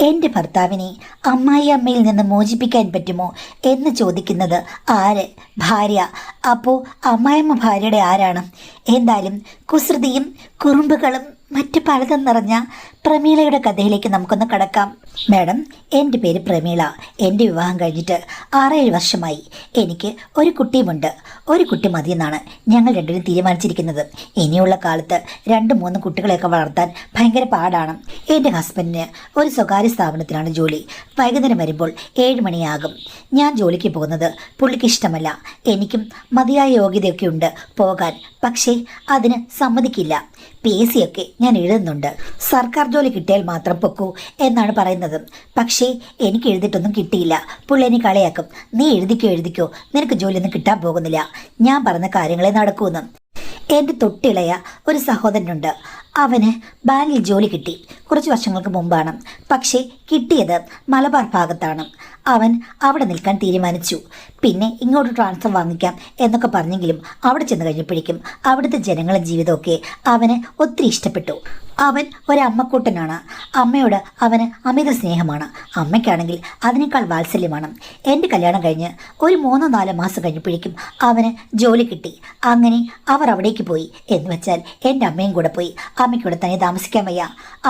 എൻ്റെ ഭർത്താവിനെ അമ്മായി അമ്മയിൽ നിന്ന് മോചിപ്പിക്കാൻ പറ്റുമോ എന്ന് ചോദിക്കുന്നത് ആര്? ഭാര്യ. അപ്പോൾ അമ്മായിയമ്മ ഭാര്യയുടെ ആരാണ്? എന്തായാലും കുസൃതിയും കുറുമ്പുകളും മറ്റു പലതും നിറഞ്ഞ പ്രമീളയുടെ കഥയിലേക്ക് നമുക്കൊന്ന് കടക്കാം. മാഡം, എൻ്റെ പേര് പ്രമീള. എൻ്റെ വിവാഹം കഴിഞ്ഞിട്ട് 6-7 വർഷമായി. എനിക്ക് ഒരു കുട്ടിയുമുണ്ട്. ഒരു കുട്ടി മതിയെന്നാണ് ഞങ്ങൾ രണ്ടുപേരും തീരുമാനിച്ചിരിക്കുന്നത്. ഇനിയുള്ള കാലത്ത് 2-3 കുട്ടികളെയൊക്കെ വളർത്താൻ ഭയങ്കര പാടാണ്. എൻ്റെ ഹസ്ബൻഡിന് ഒരു സ്വകാര്യ സ്ഥാപനത്തിലാണ് ജോലി. വൈകുന്നേരം വരുമ്പോൾ 7 മണിയാകും. ഞാൻ ജോലിക്ക് പോകുന്നത് പുള്ളിക്ക് ഇഷ്ടമല്ല. എനിക്കും മതിയായ യോഗ്യതയൊക്കെ ഉണ്ട് പോകാൻ, പക്ഷേ അതിന് സമ്മതിക്കില്ല. PSC ഒക്കെ ഞാൻ എഴുതുന്നുണ്ട്. സർക്കാർ ജോലി കിട്ടിയാൽ മാത്രം പൊക്കൂ എന്നാണ് പറയുന്നത്. പക്ഷേ എനിക്ക് എഴുതിയിട്ടൊന്നും കിട്ടിയില്ല. പുള്ളി എന്നെ കളിയാക്കും. നീ എഴുതിക്കോ, നിനക്ക് ജോലിയൊന്നും കിട്ടാൻ പോകുന്നില്ല. ഞാൻ പറഞ്ഞ കാര്യങ്ങളെ നടക്കൂന്ന്. എൻ്റെ തൊട്ടിളയ ഒരു സഹോദരനുണ്ട്. അവന് ബാങ്കിൽ ജോലി കിട്ടി കുറച്ച് വർഷങ്ങൾക്ക് മുമ്പാണ്. പക്ഷേ കിട്ടിയത് മലബാർ ഭാഗത്താണ്. അവൻ അവിടെ നിൽക്കാൻ തീരുമാനിച്ചു. പിന്നെ ഇങ്ങോട്ട് ട്രാൻസ്ഫർ വാങ്ങിക്കാം എന്നൊക്കെ പറഞ്ഞെങ്കിലും അവിടെ ചെന്ന് കഴിഞ്ഞപ്പോഴേക്കും അവിടുത്തെ ജനങ്ങളുടെ ജീവിതമൊക്കെ അവന് ഒത്തിരി ഇഷ്ടപ്പെട്ടു. അവൻ ഒരമ്മക്കൂട്ടനാണ്. അമ്മയോട് അവന് അമിത സ്നേഹമാണ്. അമ്മയ്ക്കാണെങ്കിൽ അതിനേക്കാൾ വാത്സല്യമാണ്. എൻ്റെ കല്യാണം കഴിഞ്ഞ് ഒരു 3-4 മാസം കഴിഞ്ഞപ്പോഴേക്കും അവന് ജോലി കിട്ടി. അങ്ങനെ അവർ അവിടേക്ക് പോയി. എന്ന് വെച്ചാൽ എൻ്റെ അമ്മയും കൂടെ പോയി. അമ്മയ്ക്കൂടെ തന്നെ താമസിക്കാൻ വയ്യ.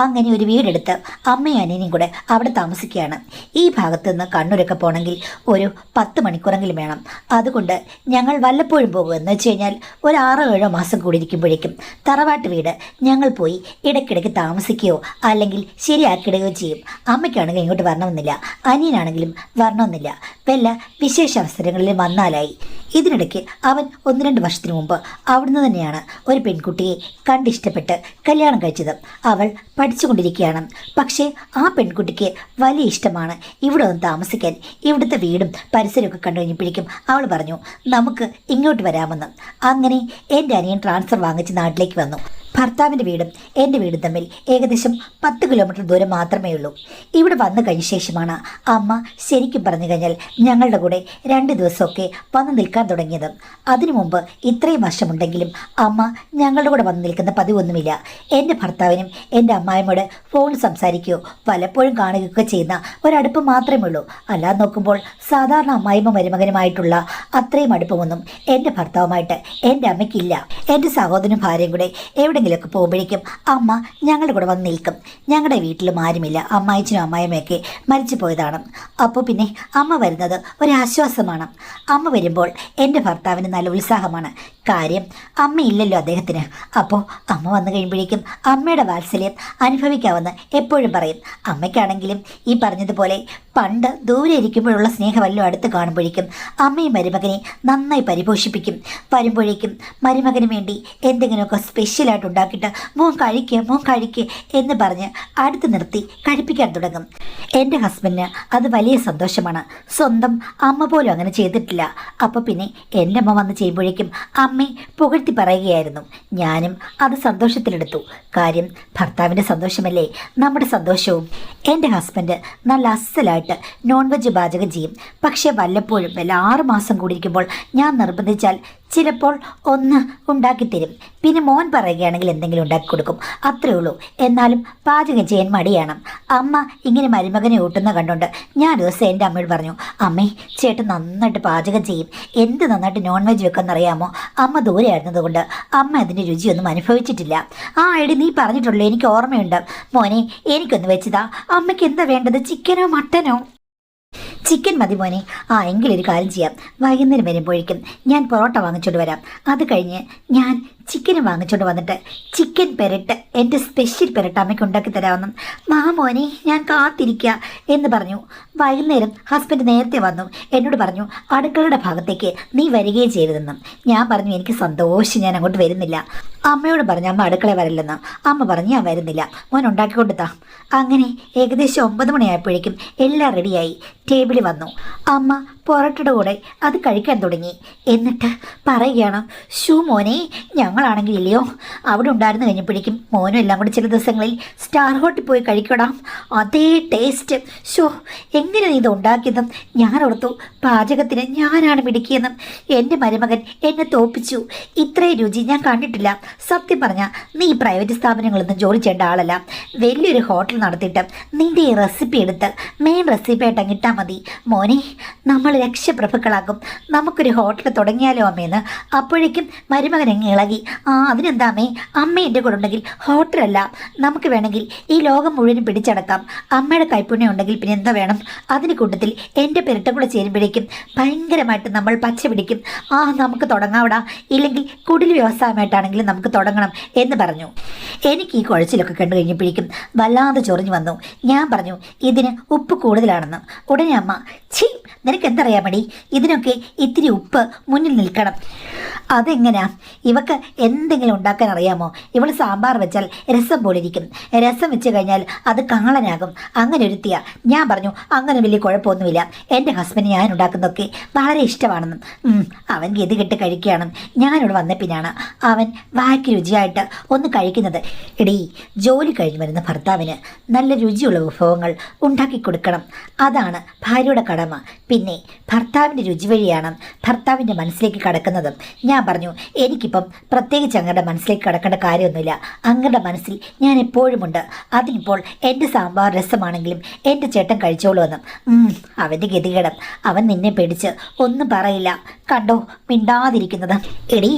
അങ്ങനെ ഒരു വീടെടുത്ത് അമ്മയും അനിയനും കൂടെ അവിടെ താമസിക്കുകയാണ്. ഈ ഭാഗത്ത് നിന്ന് കണ്ണൂരൊക്കെ പോകണമെങ്കിൽ ഒരു 10 മണിക്കൂറെങ്കിലും വേണം. അതുകൊണ്ട് ഞങ്ങൾ വല്ലപ്പോഴും പോകും. എന്ന് വെച്ച് കഴിഞ്ഞാൽ ഒരു 6-7 മാസം കൂടി ഇരിക്കുമ്പോഴേക്കും തറവാട്ട് വീട് ഞങ്ങൾ പോയി ഇടയ്ക്കിടയ്ക്ക് താമസിക്കുകയോ അല്ലെങ്കിൽ ശരിയാക്കിയിടുകയോ ചെയ്യും. അമ്മയ്ക്കാണെങ്കിൽ ഇങ്ങോട്ട് വരണമെന്നില്ല, അനിയനാണെങ്കിലും വരണമെന്നില്ല. വല്ല വിശേഷ അവസരങ്ങളിൽ വന്നാലായി. ഇതിനിടയ്ക്ക് അവൻ 1-2 വർഷത്തിന് മുമ്പ് അവിടുന്ന് തന്നെയാണ് ഒരു പെൺകുട്ടിയെ കണ്ടിഷ്ടപ്പെട്ട് കല്യാണം കഴിച്ചത്. അവൾ പഠിച്ചുകൊണ്ടിരിക്കുകയാണ്. പക്ഷേ ആ പെൺകുട്ടിക്ക് വലിയ ഇഷ്ടമാണ് ഇവിടെ ഒന്ന് താമസിക്കാൻ. ഇവിടുത്തെ വീടും പരിസരമൊക്കെ കണ്ടു കഴിഞ്ഞപ്പോഴേക്കും അവൾ പറഞ്ഞു നമുക്ക് ഇങ്ങോട്ട് വരാമെന്ന്. അങ്ങനെ എൻ്റെ അനിയൻ ട്രാൻസ്ഫർ വാങ്ങിച്ച് നാട്ടിലേക്ക് വന്നു. ഭർത്താവിൻ്റെ വീടും എൻ്റെ വീടും തമ്മിൽ ഏകദേശം 10 കിലോമീറ്റർ ദൂരം മാത്രമേ ഉള്ളൂ. ഇവിടെ വന്നു കഴിഞ്ഞ ശേഷമാണ് അമ്മ ശരിക്കും പറഞ്ഞു കഴിഞ്ഞാൽ ഞങ്ങളുടെ കൂടെ 2 ദിവസമൊക്കെ വന്ന് നിൽക്കാൻ തുടങ്ങിയത്. അതിനു മുമ്പ് ഇത്രയും വർഷമുണ്ടെങ്കിലും അമ്മ ഞങ്ങളുടെ കൂടെ വന്ന് നിൽക്കുന്ന പതിവൊന്നുമില്ല. എൻ്റെ ഭർത്താവിനും എൻ്റെ അമ്മായിയോട് ഫോണിൽ സംസാരിക്കുകയോ വല്ലപ്പോഴും കാണുകയൊക്കെ ചെയ്യുന്ന ഒരടുപ്പ് മാത്രമേ ഉള്ളൂ. അല്ലാതെ നോക്കുമ്പോൾ സാധാരണ അമ്മായിമ്മ മരുമകനുമായിട്ടുള്ള അത്രയും അടുപ്പമൊന്നും എൻ്റെ ഭർത്താവുമായിട്ട് എൻ്റെ അമ്മയ്ക്കില്ല. എൻ്റെ സഹോദരനും ഭാര്യയും കൂടെ എവിടെയെങ്കിലുമൊക്കെ പോകുമ്പോഴേക്കും അമ്മ ഞങ്ങളുടെ കൂടെ വന്ന് നിൽക്കും. ഞങ്ങളുടെ വീട്ടിലും ആരുമില്ല. അമ്മായിച്ചനും അമ്മായിമ്മയൊക്കെ മരിച്ചു പോയതാണ്. അപ്പോൾ പിന്നെ അമ്മ വരുന്നത് ഒരാശ്വാസമാണ്. അമ്മ വരുമ്പോൾ എൻ്റെ ഭർത്താവിന് നല്ല ഉത്സാഹമാണ്. കാര്യം അമ്മയില്ലല്ലോ അദ്ദേഹത്തിന്. അപ്പോൾ അമ്മ വന്നു കഴിയുമ്പോഴേക്കും അമ്മയുടെ വാത്സല്യം അനുഭവിക്കാമെന്ന് എപ്പോഴും പറയും. അമ്മയ്ക്കാണെങ്കിലും ഈ പറഞ്ഞതുപോലെ പണ്ട് ദൂരെ ഇരിക്കുമ്പോഴുള്ള സ്നേഹമല്ലോ അടുത്ത് കാണുമ്പോഴേക്കും അമ്മയും മരുമകനെ നന്നായി പരിപോഷിപ്പിക്കും. വരുമ്പോഴേക്കും മരുമകന് വേണ്ടി എന്തെങ്കിലുമൊക്കെ സ്പെഷ്യലായിട്ട് ഉണ്ടാക്കിയിട്ട് മോൻ കഴിക്കുക എന്ന് പറഞ്ഞ് അടുത്ത് നിർത്തി കഴിപ്പിക്കാൻ തുടങ്ങും. എൻ്റെ ഹസ്ബൻഡിന് അത് വലിയ സന്തോഷമാണ്. സ്വന്തം അമ്മ പോലും അങ്ങനെ ചെയ്തിട്ടില്ല. അപ്പോൾ പിന്നെ എൻ്റെ അമ്മ വന്ന് ചെയ്യുമ്പോഴേക്കും അമ്മയെ പുകഴ്ത്തി പറയുകയായിരുന്നു. ഞാനും അത് സന്തോഷത്തിലെടുത്തു. കാര്യം ഭർത്താവിൻ്റെ സന്തോഷമല്ലേ നമ്മുടെ സന്തോഷവും. എൻ്റെ ഹസ്ബൻഡ് നല്ല അസലായിട്ട് നോൺ വെജ് പാചകം ചെയ്യും. പക്ഷേ വല്ലപ്പോഴും വല്ല 6 മാസം കൂടി ഇരിക്കുമ്പോൾ ഞാൻ നിർബന്ധിച്ചാൽ ചിലപ്പോൾ ഒന്ന് ഉണ്ടാക്കിത്തരും. പിന്നെ മോൻ പറയുകയാണെങ്കിൽ എന്തെങ്കിലും ഉണ്ടാക്കി കൊടുക്കും. അത്രേ ഉള്ളൂ. എന്നാലും പാചകം ചെയ്യാൻ മടിയാണ്. അമ്മ ഇങ്ങനെ മരുമകനെ ഊട്ടുന്ന കണ്ടുകൊണ്ട് ഞാൻ ദിവസം എൻ്റെ അമ്മയോട് പറഞ്ഞു, അമ്മേ ചേട്ടൻ നന്നായിട്ട് പാചകം ചെയ്യും, എന്ത് നന്നായിട്ട് നോൺ വെജ് വെക്കാമെന്നറിയാമോ? അമ്മ ദൂരെ ആയിരുന്നതുകൊണ്ട് അമ്മ അതിൻ്റെ രുചിയൊന്നും അനുഭവിച്ചിട്ടില്ല. ആ എടി നീ പറഞ്ഞിട്ടുള്ളൂ, എനിക്ക് ഓർമ്മയുണ്ട്. മോനെ എനിക്കൊന്ന് വെച്ചതാ. അമ്മയ്ക്ക് എന്താ വേണ്ടത്? ചിക്കനോ മട്ടനോ? ചിക്കൻ മതി മോനെ. എങ്കിലൊരു കാര്യം ചെയ്യാം, വൈകുന്നേരം വരുമ്പോഴേക്കും ഞാൻ പൊറോട്ട വാങ്ങിച്ചോണ്ട് വരാം. അത് കഴിഞ്ഞ് ഞാൻ ചിക്കൻ വാങ്ങിച്ചോണ്ട് വന്നിട്ട് ചിക്കൻ പെരട്ട്, എൻ്റെ സ്പെഷ്യൽ പെരട്ട് അമ്മയ്ക്ക് ഉണ്ടാക്കി തരാമെന്നും. മോനെ ഞാൻ കാത്തിരിക്കുക എന്ന് പറഞ്ഞു. വൈകുന്നേരം ഹസ്ബൻഡ് നേരത്തെ വന്നു. എന്നോട് പറഞ്ഞു അടുക്കളയുടെ ഭാഗത്തേക്ക് നീ വരികയും ചെയ്തതെന്നും. ഞാൻ പറഞ്ഞു എനിക്ക് സന്തോഷം, ഞാൻ അങ്ങോട്ട് വരുന്നില്ല. അമ്മയോട് പറഞ്ഞു അമ്മ അടുക്കള വരില്ലെന്ന്. അമ്മ പറഞ്ഞു ഞാൻ വരുന്നില്ല, മോൻ ഉണ്ടാക്കിക്കൊണ്ട് താ. അങ്ങനെ ഏകദേശം 9 മണിയായപ്പോഴേക്കും എല്ലാം റെഡിയായി. ടേബിളിൽ വന്നു. അമ്മ പൊറോട്ടയുടെ കൂടെ അത് കഴിക്കാൻ തുടങ്ങി. എന്നിട്ട് പറയുകയാണ്, ഷൂ മോനെ, ഞങ്ങൾ ഞങ്ങളാണെങ്കിൽ ഇല്ലയോ അവിടെ ഉണ്ടായിരുന്നു കഴിഞ്ഞപ്പോഴേക്കും മോനും എല്ലാം കൂടി ചില ദിവസങ്ങളിൽ സ്റ്റാർ ഹോട്ടിൽ പോയി കഴിക്കണം. അതേ ടേസ്റ്റ്. ഷോ, എങ്ങനെ നീ ഇത് ഉണ്ടാക്കിയതും? ഞാൻ ഓർത്തു പാചകത്തിന് ഞാനാണ് മിടുക്കിയെന്നും. എൻ്റെ മരുമകൻ എന്നെ തോപ്പിച്ചു. ഇത്രയും രുചി ഞാൻ കണ്ടിട്ടില്ല. സത്യം പറഞ്ഞാൽ നീ പ്രൈവറ്റ് സ്ഥാപനങ്ങളൊന്നും ജോലി ചെയ്യേണ്ട ആളല്ല. വലിയൊരു ഹോട്ടൽ നടത്തിയിട്ട് നിൻ്റെ ഈ റെസിപ്പി എടുത്ത് മെയിൻ റെസിപ്പി ആയിട്ട് അങ്ങിട്ടാൽ മതി. മോനെ, നമ്മൾ രക്ഷപ്രഭുക്കളാകും. നമുക്കൊരു ഹോട്ടൽ തുടങ്ങിയാലോ അമ്മയെന്ന്. അപ്പോഴേക്കും മരുമകൻ എങ്ങ് ഇളകി. അതിനെന്താ അമ്മേ, അമ്മ എൻ്റെ കൂടെ ഉണ്ടെങ്കിൽ ഹോട്ടലല്ല, നമുക്ക് വേണമെങ്കിൽ ഈ ലോകം മുഴുവനും പിടിച്ചടക്കാം. അമ്മയുടെ കൈപ്പുണ്യം ഉണ്ടെങ്കിൽ പിന്നെ എന്താ വേണം? അതിന് കൂട്ടത്തിൽ എൻ്റെ പെരട്ട കൂടെ ചേരുമ്പോഴേക്കും ഭയങ്കരമായിട്ട് നമ്മൾ പച്ച പിടിക്കും. നമുക്ക് തുടങ്ങാവിടാ. ഇല്ലെങ്കിൽ കുടിൽ വ്യവസായമായിട്ടാണെങ്കിലും നമുക്ക് തുടങ്ങണം എന്ന് പറഞ്ഞു. എനിക്ക് ഈ കുഴച്ചിലൊക്കെ കണ്ടു കഴിഞ്ഞപ്പോഴേക്കും വല്ലാതെ ചൊറിഞ്ഞു വന്നു. ഞാൻ പറഞ്ഞു ഇതിന് ഉപ്പ് കൂടുതലാണെന്ന്. ഉടനെ അമ്മ, ഛീ, നിനക്ക് എന്തറിയാമടി, ഇതിനൊക്കെ ഇത്തിരി ഉപ്പ് മുന്നിൽ നിൽക്കണം. അതെങ്ങനെയാ? ഇവക്ക് എന്തെങ്കിലും ഉണ്ടാക്കാൻ അറിയാമോ? ഇവൾ സാമ്പാർ വെച്ചാൽ രസം പോലെ ഇരിക്കും, രസം വെച്ച് കഴിഞ്ഞാൽ അത് കാളനാകും. അങ്ങനെ ഒരുത്തിയാ. ഞാൻ പറഞ്ഞു അങ്ങനെ വലിയ കുഴപ്പമൊന്നുമില്ല, എൻ്റെ ഹസ്ബൻഡ് ഞാൻ ഉണ്ടാക്കുന്നതൊക്കെ വളരെ ഇഷ്ടമാണെന്നും. അവൻ ഗതി കെട്ട് കഴിക്കുകയാണ്. ഞാനിവിടെ വന്ന പിന്നാണ് അവൻ വായ്ക്ക് രുചിയായിട്ട് ഒന്ന് കഴിക്കുന്നത്. എടീ, ജോലി കഴിഞ്ഞ് വരുന്ന ഭർത്താവിന് നല്ല രുചിയുള്ള വിഭവങ്ങൾ ഉണ്ടാക്കി കൊടുക്കണം. അതാണ് ഭാര്യയുടെ കടമ. പിന്നെ ഭർത്താവിൻ്റെ രുചി വഴിയാണ് ഭർത്താവിൻ്റെ മനസ്സിലേക്ക് കടക്കുന്നതും. ഞാൻ പറഞ്ഞു എനിക്കിപ്പം പ്രത്യേകിച്ച് അങ്ങയുടെ മനസ്സിലേക്ക് കടക്കേണ്ട കാര്യമൊന്നുമില്ല. അങ്ങയുടെ മനസ്സിൽ ഞാൻ എപ്പോഴുമുണ്ട്. അതിനിപ്പോൾ എൻ്റെ സാമ്പാർ രസമാണെങ്കിലും എൻ്റെ ചേട്ടൻ കഴിച്ചോളൂവെന്നും. അവൻ്റെ ഗതികേടം. അവൻ നിന്നെ പേടിച്ച് ഒന്നും പറയില്ല. കണ്ടോ മിണ്ടാതിരിക്കുന്നത്. എടീ,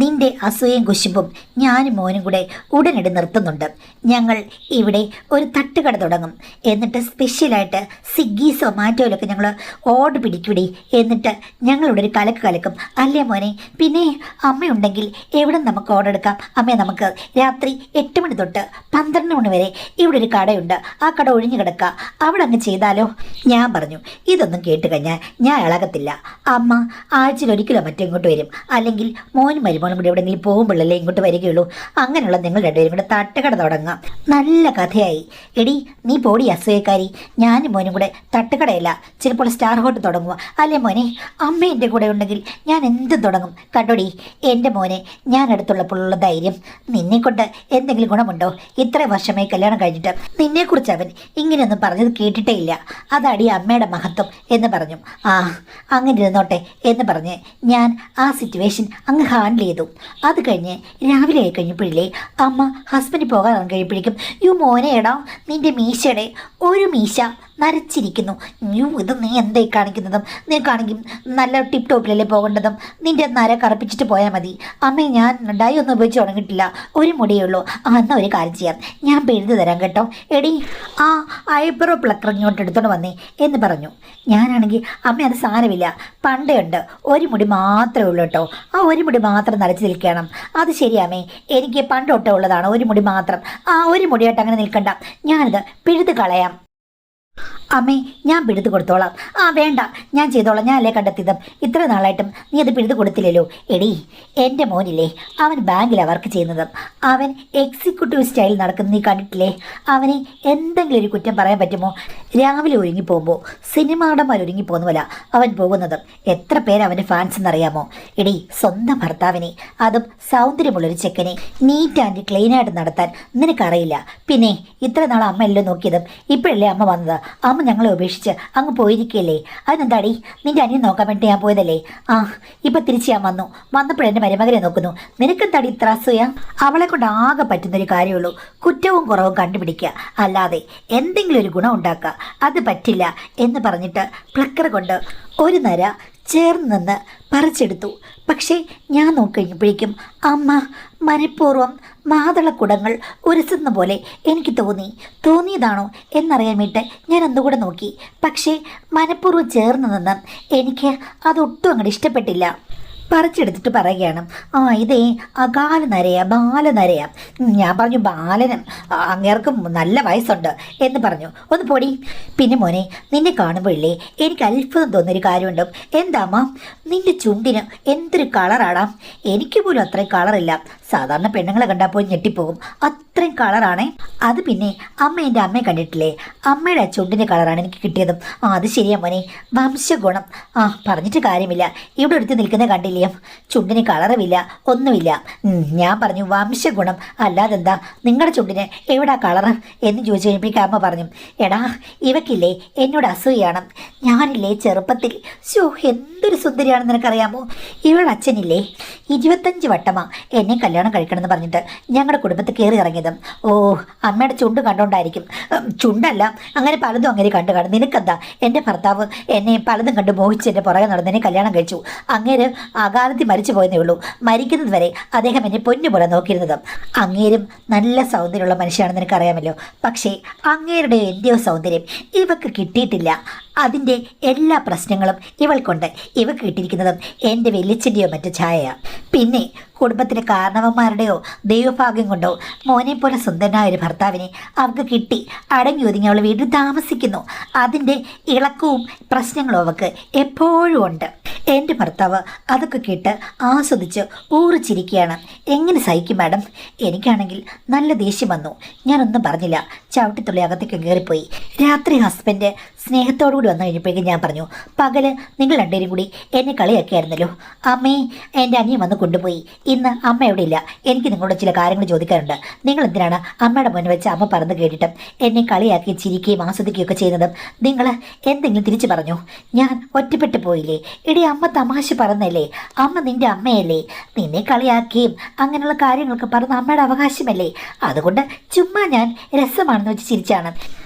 നിന്റെ അസൂയയും കുശുമ്പും ഞാനും മോനും കൂടെ ഉടനടി നിർത്തുന്നുണ്ട്. ഞങ്ങൾ ഇവിടെ ഒരു തട്ടുകട തുടങ്ങും. എന്നിട്ട് സ്പെഷ്യലായിട്ട് സ്വിഗ്ഗി സൊമാറ്റോയിലൊക്കെ ഞങ്ങൾ ഓർഡർ പിടിക്കൂടി. എന്നിട്ട് ഞങ്ങളിവിടെ ഒരു കലക്ക് കലക്കും. അല്ലേ മോനെ? പിന്നെ അമ്മയുണ്ടെങ്കിൽ എവിടെ നമുക്ക് ഓർഡർ എടുക്കാം. അമ്മയെ നമുക്ക് രാത്രി 8 മണി തൊട്ട് 12 മണി വരെ ഇവിടെ ഒരു കടയുണ്ട്. ആ കട ഒഴിഞ്ഞു കിടക്കുക. അവിടെ അങ്ങ് ചെയ്താലോ? ഞാൻ പറഞ്ഞു ഇതൊന്നും കേട്ട് കഴിഞ്ഞാൽ ഞാൻ ഇളകത്തില്ല. അമ്മ ആഴ്ചയിൽ ഒരിക്കലോ മറ്റോ ഇങ്ങോട്ട് വരും. അല്ലെങ്കിൽ മോനും മരുമോനും കൂടി എവിടെയെങ്കിലും പോകുമ്പോഴല്ലേ ഇങ്ങോട്ട് വരികയുള്ളൂ. അങ്ങനെയുള്ള നിങ്ങൾ രണ്ടുപേരും കൂടെ തട്ടുകട തുടങ്ങാം. നല്ല കഥയായി. എടി, നീ പോടി അസൂയക്കാരി. ഞാനും മോനും കൂടെ തട്ടുകടയല്ല, ചിലപ്പോൾ സ്റ്റാർ ഹോട്ടൽ തുടങ്ങുക. അല്ലേ മോനെ? അമ്മ എൻ്റെ കൂടെ ഉണ്ടെങ്കിൽ ഞാൻ എന്തും തുടങ്ങും. കണ്ടോടി എൻ്റെ മോനെ, ഞാൻ അടുത്തുള്ളപ്പോഴുള്ള ധൈര്യം. നിന്നെക്കൊണ്ട് എന്തെങ്കിലും ഗുണമുണ്ടോ? ഇത്ര വർഷമായി കല്യാണം കഴിഞ്ഞിട്ട് നിന്നെക്കുറിച്ച് അവൻ ഇങ്ങനെയൊന്നും പറഞ്ഞത് കേട്ടിട്ടേ ഇല്ല. അതാടി അമ്മയുടെ മഹത്വം എന്ന് പറഞ്ഞു. അങ്ങനെ ഇരുന്നോട്ടെ എന്ന് പറഞ്ഞ് ഞാൻ ആ സിറ്റുവേഷൻ അങ്ങ് ഹാൻഡിൽ ചെയ്തു. അത് കഴിഞ്ഞ് രാവിലെ ആയി കഴിഞ്ഞപ്പോഴില്ലേ അമ്മ ഹസ്ബൻഡ് പോകാൻ കഴിയുമ്പോഴേക്കും മോനെ എടാ, നിൻ്റെ മീശയുടെ ഒരു മീശ നരച്ചിരിക്കുന്നു. ഇത് നീ എന്തായി കാണിക്കുന്നതും? നിനക്കാണെങ്കിൽ നല്ല ടിപ്പ് ടോപ്പിലല്ലേ പോകേണ്ടതും. നിൻ്റെ നര കറുപ്പിച്ചിട്ട് പോയാൽ മതി. അമ്മേ, ഞാൻ ഡൈ ഒന്നും ഉപയോഗിച്ച് ഉണങ്ങിയിട്ടില്ല, ഒരു മുടിയേ ഉള്ളൂ. എന്നാൽ ഒരു കാര്യം ചെയ്യാം, ഞാൻ പെഴുതു തരാം കേട്ടോ. എടി, ഐബ്രോ പ്ലക്കർ ഇങ്ങോട്ട് എടുത്തോണ്ട് വന്നേ എന്ന് പറഞ്ഞു. ഞാനാണെങ്കിൽ അമ്മ അത് സാരമില്ല, പണ്ടേ ഉണ്ട്, ഒരു മുടി മാത്രമേ ഉള്ളൂ കേട്ടോ. ആ ഒരു മുടി മാത്രം നരച്ച് നിൽക്കണം. അത് ശരിയാമേ, എനിക്ക് പണ്ടൊട്ടേ ഉള്ളതാണ് ഒരു മുടി മാത്രം. ഒരു മുടിയായിട്ട് അങ്ങനെ നിൽക്കണ്ട, ഞാനിത് പിഴുത് കളയാം. അമ്മേ, ഞാൻ പിഴുതു കൊടുത്തോളാം. വേണ്ട, ഞാൻ ചെയ്തോളാം. ഞാൻ അല്ലേ കണ്ടെത്തിയതും. ഇത്ര നാളായിട്ടും നീ അത് പിഴുതു കൊടുത്തില്ലല്ലോ. എടി, എൻ്റെ മോനില്ലേ, അവൻ ബാങ്കിലാണ് വർക്ക് ചെയ്യുന്നത്. അവൻ എക്സിക്യൂട്ടീവ് സ്റ്റൈൽ നടക്കുന്ന നീ കണ്ടിട്ടില്ലേ? അവനെ എന്തെങ്കിലും ഒരു കുറ്റം പറയാൻ പറ്റുമോ? രാവിലെ ഒരുങ്ങി പോകുമ്പോൾ സിനിമാടന്മാർ ഒരുങ്ങി പോകുന്നവല്ല അവൻ പോകുന്നത്. എത്ര പേര് അവൻ്റെ ഫാൻസ് എന്നറിയാമോ? എടി, സ്വന്തം ഭർത്താവിനെ, അതും സൗന്ദര്യമുള്ളൊരു ചെക്കനെ നീറ്റ് ആൻഡ് ക്ലീനായിട്ട് നടത്താൻ നിനക്കറിയില്ല. പിന്നെ ഇത്ര നാൾ അമ്മ എല്ലാം നോക്കിയതും ഇപ്പോഴല്ലേ അമ്മ വന്നത്. അമ്മ ഞങ്ങളെ ഉപേക്ഷിച്ച് അങ്ങ് പോയിരിക്കുകയല്ലേ. അതിനെന്താടി, നിന്റെ അനിയൻ നോക്കാൻ വേണ്ടി ഞാൻ പോയതല്ലേ. ഇപ്പം തിരിച്ച് ഞാൻ വന്നപ്പോഴെൻ്റെ മരുമകനെ നോക്കുന്നു. നിനക്കെന്താടി ഇത്ര അസൂയ? അവളെ കൊണ്ട് ആകെ പറ്റുന്നൊരു കാര്യമുള്ളൂ, കുറ്റവും കുറവും കണ്ടുപിടിക്കുക, അല്ലാതെ എന്തെങ്കിലും ഒരു ഗുണം ഉണ്ടാക്കുക അത് പറ്റില്ല എന്ന് പറഞ്ഞിട്ട് പ്ലക്കർ കൊണ്ട് ഒരു നര ചേർന്ന് നിന്ന് പറിച്ചെടുത്തു. പക്ഷേ ഞാൻ നോക്കിക്കഴിഞ്ഞപ്പോഴേക്കും അമ്മ മനഃപൂർവ്വം മാതളക്കുടങ്ങൾ ഉരസുന്ന പോലെ എനിക്ക് തോന്നിയതാണോ എന്നറിയാൻ വേണ്ടി ഞാൻ ഒന്നുകൂടെ നോക്കി. പക്ഷേ മനഃപൂർവ്വം ചേർന്ന് നിന്ന് എനിക്ക് അതൊട്ടും അങ്ങോട്ട് ഇഷ്ടപ്പെട്ടില്ല. പറിച്ചെടുത്തിട്ട് പറയുകയാണ്, ഇതേ ബാലനരയാ. ഞാൻ പറഞ്ഞു ബാലനും അങ്ങേർക്കും നല്ല വയസ്സുണ്ട് എന്ന് പറഞ്ഞു. ഒന്ന് പൊടി. പിന്നെ മോനെ, നിന്നെ കാണുമ്പോഴില്ലേ എനിക്ക് അത്ഭുതം തോന്നിയൊരു കാര്യമുണ്ട്. എന്താമ്മ, നിന്റെ ചുണ്ടിന് എന്തൊരു കളറാടാ. എനിക്ക് പോലും അത്രയും കളറില്ല. സാധാരണ പെണ്ണുങ്ങളെ കണ്ടാൽ പോയി ഞെട്ടിപ്പോകും, അത്രയും കളറാണേ. അത് പിന്നെ എൻ്റെ അമ്മയെ കണ്ടിട്ടില്ലേ, അമ്മയുടെ ചുണ്ടിൻ്റെ കളറാണ് എനിക്ക് കിട്ടിയതും. അത് ശരിയാ മോനെ, വംശഗുണം. പറഞ്ഞിട്ട് കാര്യമില്ല. ഇവിടെ എടുത്ത് നിൽക്കുന്നത് കണ്ടില്ലേ, കണ്ടില്ലയോ, ചുണ്ടിന് കളറുമില്ല, ഒന്നുമില്ല. ഞാൻ പറഞ്ഞു വംശഗുണം അല്ലാതെന്താ, നിങ്ങളുടെ ചുണ്ടിന് എവിടാ കളറ് എന്ന് ചോദിച്ചു കഴിഞ്ഞപ്പോഴേക്കും അമ്മ പറഞ്ഞു, എടാ ഇവക്കില്ലേ എന്നോട് അസൂയാണ്. ഞാനില്ലേ ചെറുപ്പത്തിൽ എന്തൊരു സുന്ദരിയാണെന്ന് നിനക്കറിയാമോ. ഇവളുടെ അച്ഛനില്ലേ 25 വട്ടമാ എന്നെ കല്യാണം കഴിക്കണമെന്ന് പറഞ്ഞിട്ട് ഞങ്ങളുടെ കുടുംബത്തിൽ കയറി ഇറങ്ങിയതും. ഓ, അമ്മയുടെ ചുണ്ട് കണ്ടോണ്ടായിരിക്കും. ചുണ്ടല്ല, അങ്ങനെ പലതും അങ്ങനെ കണ്ടു കാണും. നിനക്കെന്താ, എൻ്റെ ഭർത്താവ് എന്നെ പലതും കണ്ട് മോഹിച്ച് എൻ്റെ പുറകെ നടന്നെന്നെ കല്യാണം കഴിച്ചു. അങ്ങേര് അകാലത്തിൽ മരിച്ചു പോയെന്നേ ഉള്ളൂ. മരിക്കുന്നത് വരെ അദ്ദേഹം എന്നെ പൊന്നുപോലെ നോക്കിയിരുന്നതും. അങ്ങേരും നല്ല സൗന്ദര്യമുള്ള മനുഷ്യനാണെന്ന് നിനക്കറിയാമല്ലോ. പക്ഷേ അങ്ങേരുടെ എൻ്റെയോ സൗന്ദര്യം ഇവക്ക് കിട്ടിയിട്ടില്ല. അതിൻ്റെ എല്ലാ പ്രശ്നങ്ങളും ഇവൾക്കുണ്ട്. ഇവക്ക് കിട്ടിയിരിക്കുന്നതും എൻ്റെ വെല്ലിച്ചിൻ്റെയോ മറ്റു ഛായയാണ്. പിന്നെ കുടുംബത്തിലെ കാരണവന്മാരുടെയോ ദൈവഭാഗ്യം കൊണ്ടോ മോനെ പോലെ സുന്ദരനായ ഒരു ഭർത്താവിനെ അവൾക്ക് കിട്ടി. അടങ്ങി ഒതുങ്ങി അവൾ വീട്ടിൽ താമസിക്കുന്നു. അതിൻ്റെ ഇളക്കവും പ്രശ്നങ്ങളും അവൾക്ക് എപ്പോഴും ഉണ്ട്. എൻ്റെ ഭർത്താവ് അതൊക്കെ കേട്ട് ആസ്വദിച്ച് ഊറിച്ചിരിക്കുകയാണ്. എങ്ങനെ സഹിക്കും മാഡം? എനിക്കാണെങ്കിൽ നല്ല ദേഷ്യം വന്നു. ഞാനൊന്നും പറഞ്ഞില്ല, ചവിട്ടിത്തുള്ളി അകത്തേക്ക് കയറിപ്പോയി. രാത്രി ഹസ്ബൻഡ് സ്നേഹത്തോടു കൂടി വന്നു കഴിഞ്ഞപ്പോഴേക്കും ഞാൻ പറഞ്ഞു, പകല് നിങ്ങൾ രണ്ടുപേരും കൂടി എന്നെ കളിയാക്കിയായിരുന്നല്ലോ. അമ്മേ, എൻ്റെ അനിയൻ വന്ന് കൊണ്ടുപോയി. ഇന്ന് അമ്മ എവിടെ ഇല്ല. എനിക്ക് നിങ്ങളോട് ചില കാര്യങ്ങൾ ചോദിക്കാറുണ്ട്. നിങ്ങൾ എന്തിനാണ് അമ്മയുടെ മുന്നിൽ വെച്ച് അമ്മ പറഞ്ഞു കേട്ടിട്ടും എന്നെ കളിയാക്കി ചിരിക്കുകയും ആസ്വദിക്കുകയൊക്കെ ചെയ്യുന്നതും? നിങ്ങൾ എന്തെങ്കിലും തിരിച്ചു പറഞ്ഞു? ഞാൻ ഒറ്റപ്പെട്ടു പോയില്ലേ? ഇടി, അമ്മ തമാശ പറഞ്ഞല്ലേ? അമ്മ നിൻ്റെ അമ്മയല്ലേ? നിന്നെ കളിയാക്കുകയും അങ്ങനെയുള്ള കാര്യങ്ങളൊക്കെ പറഞ്ഞ അമ്മയുടെ അവകാശമല്ലേ? അതുകൊണ്ട് ചുമ്മാ ഞാൻ രസമാണെന്ന് വെച്ച് ചിരിച്ചാണ്.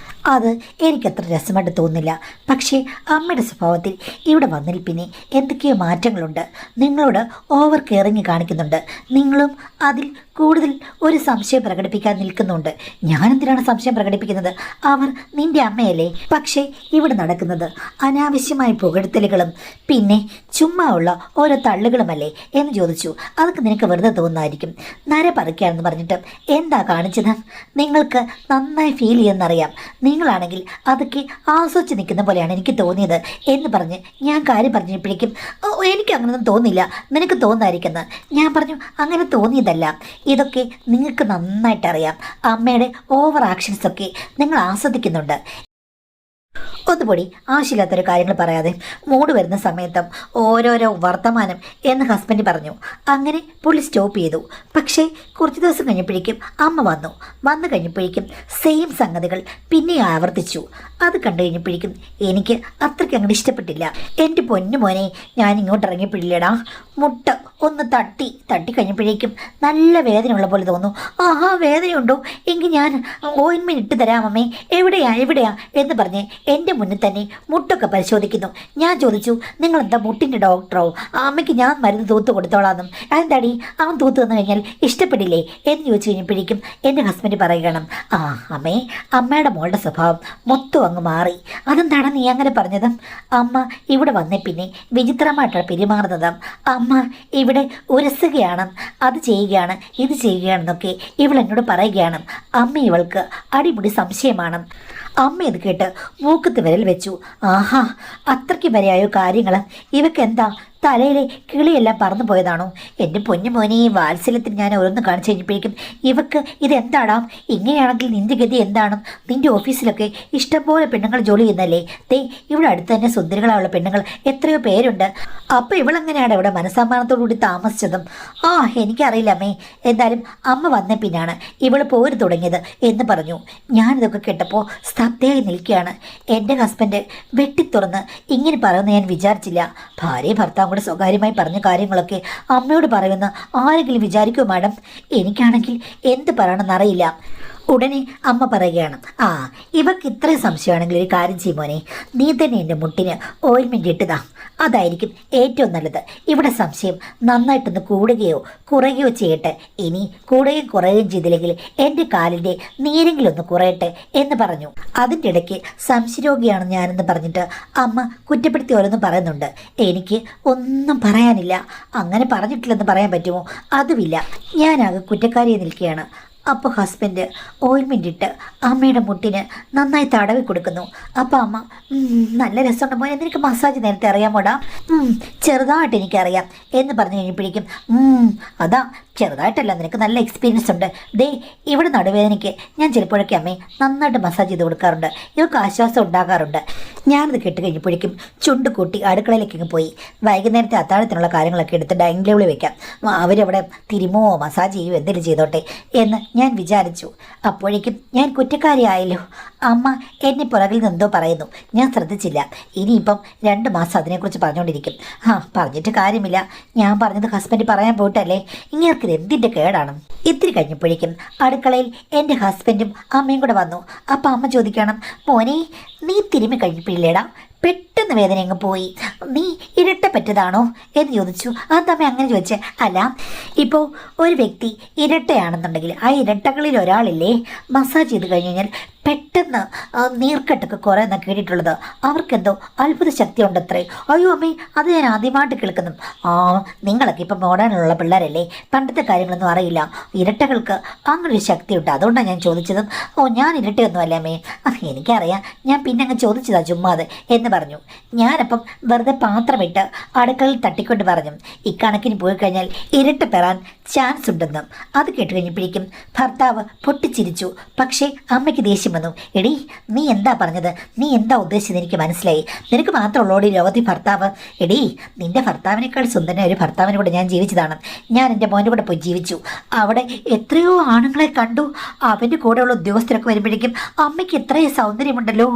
അത് എനിക്കത്ര രസമായിട്ട് തോന്നുന്നില്ല. പക്ഷേ അമ്മയുടെ സ്വഭാവത്തിൽ ഇവിടെ വന്നതിൽ പിന്നെ എന്തൊക്കെയോ മാറ്റങ്ങളുണ്ട്. നിങ്ങളോട് ഓവർ കെയറിങ് കാണിക്കുന്നുണ്ട്. നിങ്ങളും അതിൽ കൂടുതൽ ഒരു സംശയം പ്രകടിപ്പിക്കാൻ നിൽക്കുന്നുണ്ട്. ഞാനെന്തിനാണ് സംശയം പ്രകടിപ്പിക്കുന്നത്? അവർ നിൻ്റെ അമ്മയല്ലേ? പക്ഷേ ഇവിടെ നടക്കുന്നത് അനാവശ്യമായ പുകഴ്ത്തലുകളും പിന്നെ ചുമ്മാ ഉള്ള ഓരോ തള്ളുകളുമല്ലേ എന്ന് ചോദിച്ചു. അതൊക്കെ നിനക്ക് വെറുതെ തോന്നുന്നതായിരിക്കും. നര പറിക്കുകയാണെന്ന് പറഞ്ഞിട്ട് എന്താ കാണിച്ചത്? നിങ്ങൾക്ക് നന്നായി ഫീൽ ചെയ്യുന്നറിയാം. നിങ്ങളാണെങ്കിൽ അതൊക്കെ ആസ്വദിച്ച് നിൽക്കുന്ന പോലെയാണ് എനിക്ക് തോന്നിയത് എന്ന് പറഞ്ഞ് ഞാൻ കാര്യം പറഞ്ഞപ്പോഴേക്കും എനിക്ക് അങ്ങനെയൊന്നും തോന്നില്ല, നിനക്ക് തോന്നായിരിക്കുന്നത്. ഞാൻ പറഞ്ഞു, അങ്ങനെ തോന്നിയതല്ല. ഇതൊക്കെ നിങ്ങൾക്ക് നന്നായിട്ടറിയാം. അമ്മയുടെ ഓവർ ആക്ഷൻസൊക്കെ നിങ്ങൾ ആസ്വദിക്കുന്നുണ്ട്. ഒന്നുപൊടി, ആവശ്യമില്ലാത്തൊരു കാര്യങ്ങൾ പറയാതെ മൂട് വരുന്ന സമയത്തും ഓരോരോ വർത്തമാനം എന്ന് ഹസ്ബൻഡ് പറഞ്ഞു. അങ്ങനെ പുള്ളി സ്റ്റോപ്പ് ചെയ്തു. പക്ഷേ കുറച്ച് ദിവസം കഴിഞ്ഞപ്പോഴേക്കും അമ്മ വന്നു കഴിഞ്ഞപ്പോഴേക്കും സെയിം സംഗതികൾ പിന്നെ ആവർത്തിച്ചു. അത് കണ്ടു കഴിഞ്ഞപ്പോഴേക്കും എനിക്ക് അത്രയ്ക്ക് അങ്ങോട്ട് ഇഷ്ടപ്പെട്ടില്ല. എൻ്റെ പൊന്നു മോനെ, ഞാൻ ഇങ്ങോട്ട് ഇറങ്ങിയപ്പോഴില്ലടാ, മുട്ട ഒന്ന് തട്ടി കഴിഞ്ഞപ്പോഴേക്കും നല്ല വേദനയുള്ള പോലെ തോന്നുന്നു. ആഹാ, വേദനയുണ്ടോ? എങ്കിൽ ഞാൻ ഓയിൻമെൻറ്റ് ഇട്ട് തരാം അമ്മേ. എവിടെയാ എന്ന് പറഞ്ഞ് എൻ്റെ മുന്നിൽ തന്നെ മുട്ടൊക്കെ പരിശോധിക്കുന്നു. ഞാൻ ചോദിച്ചു, നിങ്ങളെന്താ മുട്ടിൻ്റെ ഡോക്ടറോ? അമ്മയ്ക്ക് ഞാൻ മരുന്ന് തൂത്ത് കൊടുത്തോളാന്നും. അതെന്താടി, അവൻ തൂത്ത് വന്നു കഴിഞ്ഞാൽ ഇഷ്ടപ്പെടില്ലേ എന്ന് ചോദിച്ചു കഴിഞ്ഞപ്പോഴേക്കും എൻ്റെ ഹസ്ബൻഡ് പറയുകയാണ്, ആ അമ്മേ, അമ്മയുടെ മോളുടെ സ്വഭാവം മൊത്തം അങ്ങ് മാറി. അതെന്താണ് നീ അങ്ങനെ പറഞ്ഞത്? അമ്മ ഇവിടെ വന്നേ പിന്നെ വിചിത്രമായിട്ടാണ് പെരുമാറുന്നത്. അമ്മ ഇവിടെ ഉരസുകയാണ്, അത് ചെയ്യുകയാണ്, ഇത് ചെയ്യുകയാണെന്നൊക്കെ ഇവൾ എന്നോട് പറയുകയാണ്. അമ്മ ഇവൾക്ക് അടിമുടി സംശയമാണ്. അമ്മ ഇത് കേട്ട് മൂക്കത്ത് വിരൽ വെച്ചു. ആഹാ, അത്രയ്ക്ക് വരെയായോ കാര്യങ്ങൾ? ഇവക്ക് എന്താ തലയിലെ കിളിയെല്ലാം പറന്നു പോയതാണോ? എൻ്റെ പൊന്നു മോനെ, ഈ വാത്സല്യത്തിൽ ഞാൻ ഓരോന്ന് കാണിച്ചു കഴിഞ്ഞപ്പോഴേക്കും ഇവക്ക് ഇതെന്താടാ? ഇങ്ങനെയാണെങ്കിൽ നിൻ്റെ ഗതി എന്താണ്? നിൻ്റെ ഓഫീസിലൊക്കെ ഇഷ്ടംപോലെ പെണ്ണുങ്ങൾ ജോലി ചെയ്യുന്നല്ലേ? ഇവിടെ അടുത്ത് തന്നെ സുന്ദരികളായുള്ള പെണ്ണുങ്ങൾ എത്രയോ പേരുണ്ട്. അപ്പോൾ ഇവളെങ്ങനെയാണ് ഇവിടെ മനസ്സമ്മാനത്തോടുകൂടി താമസിച്ചതും? ആ, എനിക്കറിയില്ല അമ്മേ. എന്തായാലും അമ്മ വന്ന പിന്നാണ് ഇവൾ പോര് തുടങ്ങിയത് എന്ന് പറഞ്ഞു. ഞാനിതൊക്കെ കേട്ടപ്പോൾ സ്തബ്ധയായി നിൽക്കുകയാണ്. എൻ്റെ ഹസ്ബൻഡ് വെട്ടിത്തുറന്ന് ഇങ്ങനെ പറയുമെന്ന് ഞാൻ വിചാരിച്ചില്ല. ഭാര്യ ഭർത്താവ് കൂടെ സ്വകാര്യമായി പറഞ്ഞ കാര്യങ്ങളൊക്കെ അമ്മയോട് പറയുമെന്ന് ആരെങ്കിലും വിചാരിക്കുമോ മാഡം? എനിക്കാണെങ്കിൽ എന്ത് പറയണമെന്നറിയില്ല. ഉടനെ അമ്മ പറയുകയാണ്, ആ ഇവർക്ക് ഇത്രയും സംശയമാണെങ്കിൽ ഒരു കാര്യം ചെയ്യുമോനെ, നീ തന്നെ എൻ്റെ മുട്ടിന് ഓയിൽമെൻറ്റ് ഇട്ടുതാ. അതായിരിക്കും ഏറ്റവും നല്ലത്. ഇവിടെ സംശയം നന്നായിട്ടൊന്ന് കൂടുകയോ കുറയുകയോ ചെയ്യട്ടെ. ഇനി കൂടുകയും കുറയുകയും ചെയ്തില്ലെങ്കിൽ എൻ്റെ കാലിൻ്റെ നീരെങ്കിലും ഒന്ന് കുറയട്ടെ എന്ന് പറഞ്ഞു. അതിൻ്റെ ഇടയ്ക്ക് സംശയരോഗിയാണ് ഞാനെന്ന് പറഞ്ഞിട്ട് അമ്മ കുറ്റപ്പെടുത്തി ഓരോന്നും പറയുന്നുണ്ട്. എനിക്ക് ഒന്നും പറയാനില്ല. അങ്ങനെ പറഞ്ഞിട്ടില്ലെന്ന് പറയാൻ പറ്റുമോ? അതുമില്ല. ഞാനാകെ കുറ്റക്കാരിയെ നിൽക്കുകയാണ്. അപ്പോൾ ഹസ്ബൻഡ് ഓയിൽമെൻ്റ് ഇട്ട് അമ്മയുടെ മുട്ടിന് നന്നായി തടവി കൊടുക്കുന്നു. അപ്പോൾ അമ്മ, നല്ല രസമുണ്ട് മോനെ, നിനക്ക് മസാജ് നേരത്തെ അറിയാമോടാ? ചെറുതായിട്ട് എനിക്കറിയാം എന്ന് പറഞ്ഞു കഴിഞ്ഞപ്പോഴേക്കും, അതാ ചെറുതായിട്ടല്ല, നിനക്ക് നല്ല എക്സ്പീരിയൻസ് ഉണ്ട്. ദേ ഇവിടെ നടുവേദനയ്ക്ക് ഞാൻ ചിലപ്പോഴൊക്കെ അമ്മേ നന്നായിട്ട് മസാജ് ചെയ്ത് കൊടുക്കാറുണ്ട്, ഇവർക്ക് ആശ്വാസം ഉണ്ടാകാറുണ്ട്. ഞാനത് കേട്ട് കഴിഞ്ഞപ്പോഴേക്കും ചുണ്ട് കൂട്ടി അടുക്കളയിലേക്ക് പോയി. വൈകുന്നേരത്തെ അത്താഴത്തിനുള്ള കാര്യങ്ങളൊക്കെ എടുത്ത് ഡൈനിങ് ടേബിളിൽ വെക്കാം, അവരവിടെ തിരുമോ മസാജ് ചെയ്യുമോ എന്തെങ്കിലും ചെയ്തോട്ടെ എന്ന് ഞാൻ വിചാരിച്ചു. അപ്പോഴേക്കും ഞാൻ കുറ്റക്കാരിയായല്ലോ. അമ്മ എന്നെ പുറകിൽ നിന്നെന്തോ പറയുന്നു, ഞാൻ ശ്രദ്ധിച്ചില്ല. ഇനിയിപ്പം 2 മാസം അതിനെക്കുറിച്ച് പറഞ്ഞുകൊണ്ടിരിക്കും. പറഞ്ഞിട്ട് കാര്യമില്ല, ഞാൻ പറഞ്ഞത് ഹസ്ബൻഡ് പറയാൻ പോയിട്ടല്ലേ. ഇങ്ങേർക്കിത് എന്തിൻ്റെ കേടാണ്. ഇത്തിരി കഴിഞ്ഞപ്പോഴേക്കും അടുക്കളയിൽ എൻ്റെ ഹസ്ബൻഡും അമ്മയും കൂടെ വന്നു. അപ്പം അമ്മ ചോദിക്കണം, മോനെ നീ തിരുമ്മി കഴിഞ്ഞപ്പോഴില്ലേടാ പെട്ടെന്ന് വേദന അങ്ങ് പോയി, നീ ഇരട്ടപ്പറ്റതാണോ എന്ന് ചോദിച്ചു. അതമ്മ അങ്ങനെ ചോദിച്ചേ? അല്ല, ഇപ്പോൾ ഒരു വ്യക്തി ഇരട്ടയാണെന്നുണ്ടെങ്കിൽ ആ ഇരട്ടകളിൽ ഒരാളില്ലേ മസാജ് ചെയ്ത് കഴിഞ്ഞ് കഴിഞ്ഞാൽ പെട്ടെന്ന് നീർക്കെട്ടൊക്കെ കുറേ എന്നാണ് കേട്ടിട്ടുള്ളത്. അവർക്കെന്തോ അത്ഭുത ശക്തി ഉണ്ടത്രേ. അയ്യോ അമ്മേ, അത് ഞാൻ ആദ്യമായിട്ട് കേൾക്കുന്നു. നിങ്ങളൊക്കെ ഇപ്പം മോഡേണിലുള്ള പിള്ളേരല്ലേ, പണ്ടത്തെ കാര്യങ്ങളൊന്നും അറിയില്ല. ഇരട്ടകൾക്ക് അങ്ങനൊരു ശക്തിയുണ്ട്, അതുകൊണ്ടാണ് ഞാൻ ചോദിച്ചത്. ഞാൻ ഇരട്ടയൊന്നും അല്ലേ അമ്മേ, എനിക്കറിയാം, ഞാൻ പിന്നെ അങ്ങ് ചോദിച്ചതാ ചുമ്മാതെ എന്ന് പറഞ്ഞു. ഞാനപ്പം വെറുതെ പാത്രമിട്ട് അടുക്കളയിൽ തട്ടിക്കൊണ്ട് പറഞ്ഞു, ഇക്കണക്കിന് പോയി കഴിഞ്ഞാൽ ഇരട്ട പെറാൻ ചാൻസ് ഉണ്ടെന്നും. അത് കേട്ട് കഴിഞ്ഞപ്പോഴേക്കും ഭർത്താവ് പൊട്ടിച്ചിരിച്ചു. പക്ഷേ അമ്മയ്ക്ക് ദേഷ്യം വന്നു. എടി, നീ എന്താ പറഞ്ഞത്, നീ എന്താ ഉദ്ദേശിച്ചത് എനിക്ക് മനസ്സിലായി. നിനക്ക് മാത്രമുള്ളോടി ലോകത്തിൽ ഭർത്താവ്. എടി, നിന്റെ ഭർത്താവിനേക്കാൾ സുന്ദരനായ ഒരു ഭർത്താവിനെ കൂടെ ഞാൻ ജീവിച്ചതാണ്. ഞാൻ എൻ്റെ മോൻ്റെ കൂടെ പോയി ജീവിച്ചു. അവിടെ എത്രയോ ആണുങ്ങളെ കണ്ടു. അവൻ്റെ കൂടെയുള്ള ഉദ്യോഗസ്ഥരൊക്കെ വരുമ്പോഴേക്കും അമ്മയ്ക്ക് എത്രയോ സൗന്ദര്യമുണ്ടല്ലോ.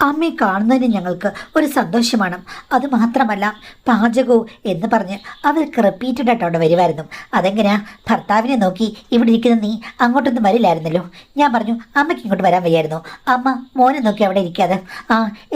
അമ്മയെ കാണുന്നതിന് ഞങ്ങൾക്ക് ഒരു സന്തോഷമാണ്. അതുമാത്രമല്ല, പാചകവും എന്ന് പറഞ്ഞ് അവർക്ക് റിപ്പീറ്റഡായിട്ട് അവിടെ വരുമായിരുന്നു. അതെങ്ങനെയാ ഭർത്താവിനെ നോക്കി ഇവിടെ ഇരിക്കുന്ന നീ അങ്ങോട്ടൊന്നും വരില്ലായിരുന്നല്ലോ. ഞാൻ പറഞ്ഞു അമ്മയ്ക്ക് ഇങ്ങോട്ട് വരാൻ വയ്യായിരുന്നു. അമ്മ മോനെ നോക്കി അവിടെ ഇരിക്കാതെ.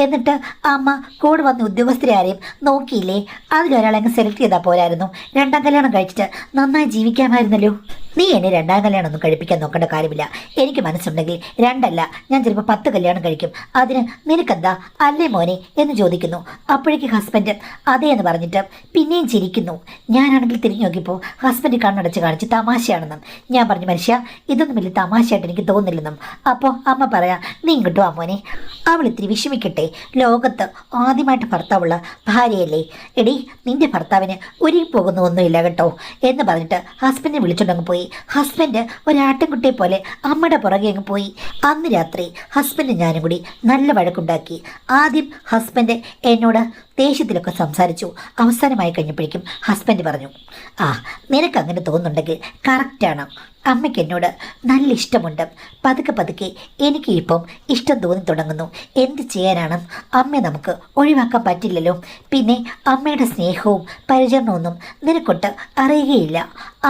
എന്നിട്ട് അമ്മ കൂടെ വന്ന ഉദ്യോഗസ്ഥരെ ആരെയും നോക്കിയില്ലേ? അതിലൊരാളെ അങ്ങ് സെലക്ട് ചെയ്താൽ പോരായിരുന്നു. 2ാം കല്യാണം കഴിച്ചിട്ട് നന്നായി ജീവിക്കാമായിരുന്നല്ലോ. നീ എന്നെ 2ാം കല്യാണം ഒന്നും കഴിപ്പിക്കാൻ നോക്കേണ്ട കാര്യമില്ല. എനിക്ക് മനസ്സുണ്ടെങ്കിൽ 2 അല്ല, ഞാൻ ചിലപ്പോൾ 10 കല്യാണം കഴിക്കും. അതിന് നിനക്കെന്താ അല്ലേ മോനെ എന്ന് ചോദിക്കുന്നു. അപ്പോഴേക്ക് ഹസ്ബൻഡ് അതേ എന്ന് പറഞ്ഞിട്ട് പിന്നെയും ചിരിക്കുന്നു. ഞാനാണെങ്കിൽ തിരിഞ്ഞു നോക്കിയപ്പോൾ ഹസ്ബൻഡ് കണ്ണടച്ച് കാണിച്ച് തമാശയാണെന്നും. ഞാൻ പറഞ്ഞു, മനുഷ്യ ഇതൊന്നും വലിയ തമാശയായിട്ട് എനിക്ക് തോന്നില്ലെന്നും. അപ്പോൾ അമ്മ പറയാ, നീ ഇങ്ങോട്ടോ അമ്മോനെ, അവൾ ഇത്തിരി വിഷമിക്കട്ടെ. ലോകത്ത് ആദ്യമായിട്ട് ഭർത്താവുള്ള ഭാര്യയല്ലേ. എടി, നിന്റെ ഭർത്താവിന് ഒരുങ്ങി പോകുന്ന ഒന്നുമില്ല കേട്ടോ എന്ന് പറഞ്ഞിട്ട് ഹസ്ബൻഡിനെ വിളിച്ചുകൊണ്ടങ്ങ് പോയി. ഹസ്ബൻഡ് ഒരാട്ടിൻകുട്ടിയെ പോലെ അമ്മയുടെ പുറകെ അങ്ങ് പോയി. അന്ന് രാത്രി ഹസ്ബൻഡ് ഞാനും കൂടി നല്ല വഴക്കുണ്ടാക്കി. ആദ്യം ഹസ്ബൻഡ് എന്നോട് ദേഷ്യത്തിലൊക്കെ സംസാരിച്ചു. അവസാനമായി കഴിഞ്ഞപ്പോഴേക്കും ഹസ്ബൻഡ് പറഞ്ഞു, നിനക്ക് അങ്ങനെ തോന്നുന്നുണ്ടെങ്കിൽ കറക്റ്റാണ്. അമ്മയ്ക്ക് എന്നോട് നല്ല ഇഷ്ടമുണ്ട്. പതുക്കെ പതുക്കെ എനിക്ക് ഇപ്പം ഇഷ്ടം തോന്നി തുടങ്ങുന്നു. എന്ത് ചെയ്യാനാണ്, അമ്മയെ നമുക്ക് ഒഴിവാക്കാൻ പറ്റില്ലല്ലോ. പിന്നെ അമ്മയുടെ സ്നേഹവും പരിചരണമൊന്നും നിനക്കൊട്ട് അറിയുകയില്ല.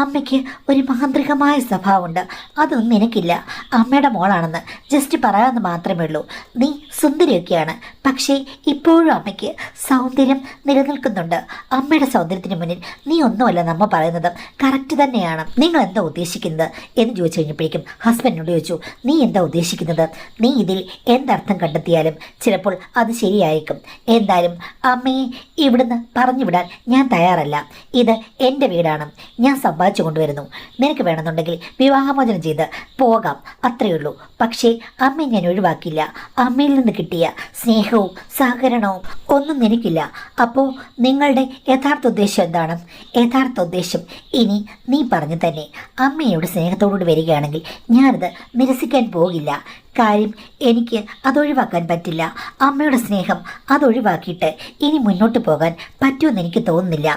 അമ്മയ്ക്ക് ഒരു മാന്ത്രികമായ സ്വഭാവമുണ്ട്, അതൊന്നും നിനക്കില്ല. അമ്മയുടെ മോളാണെന്ന് ജസ്റ്റ് പറയാമെന്ന് മാത്രമേ ഉള്ളൂ. നീ സുന്ദരിയൊക്കെയാണ്, പക്ഷേ ഇപ്പോഴും അമ്മയ്ക്ക് സൗന്ദര്യം നിലനിൽക്കുന്നുണ്ട്. അമ്മയുടെ സൗന്ദര്യത്തിന് മുന്നിൽ നീ ഒന്നുമല്ല നമ്മ പറയുന്നത് കറക്റ്റ് തന്നെയാണ്. നിങ്ങൾ എന്താ ഉദ്ദേശിക്കുന്നത് എന്ന് ചോദിച്ചു കഴിഞ്ഞപ്പോഴേക്കും ഹസ്ബൻഡിനോട് ചോദിച്ചു, നീ എന്താ ഉദ്ദേശിക്കുന്നത്? നീ ഇതിൽ എന്തർത്ഥം കണ്ടെത്തിയാലും ചിലപ്പോൾ അത് ശരിയായേക്കും. എന്തായാലും അമ്മയെ ഇവിടുന്ന് പറഞ്ഞു വിടാൻ ഞാൻ തയ്യാറല്ല. ഇത് എൻ്റെ വീടാണ്, ഞാൻ സമ്പാദിച്ചു കൊണ്ടുവരുന്നു. നിനക്ക് വേണമെന്നുണ്ടെങ്കിൽ വിവാഹമോചനം ചെയ്ത് പോകാം, അത്രയേ ഉള്ളൂ. പക്ഷേ അമ്മയെ ഞാൻ ഒഴിവാക്കില്ല. അമ്മയിൽ നിന്ന് കിട്ടിയ സ്നേഹവും സഹകരണവും ഒന്നും നിനക്കില്ല. അപ്പോൾ നിങ്ങളുടെ യഥാർത്ഥ ഉദ്ദേശം എന്താണ്? യഥാർത്ഥ ഉദ്ദേശം ഇനി നീ പറഞ്ഞു തന്നെ. അമ്മയോട് സ്നേഹത്തോടുകൂടി വരികയാണെങ്കിൽ ഞാനത് നിരസിക്കാൻ പോകില്ല. കാര്യം എനിക്ക് അതൊഴിവാക്കാൻ പറ്റില്ല. അമ്മയുടെ സ്നേഹം അതൊഴിവാക്കിയിട്ട് ഇനി മുന്നോട്ട് പോകാൻ പറ്റുമെന്ന് എനിക്ക് തോന്നുന്നില്ല.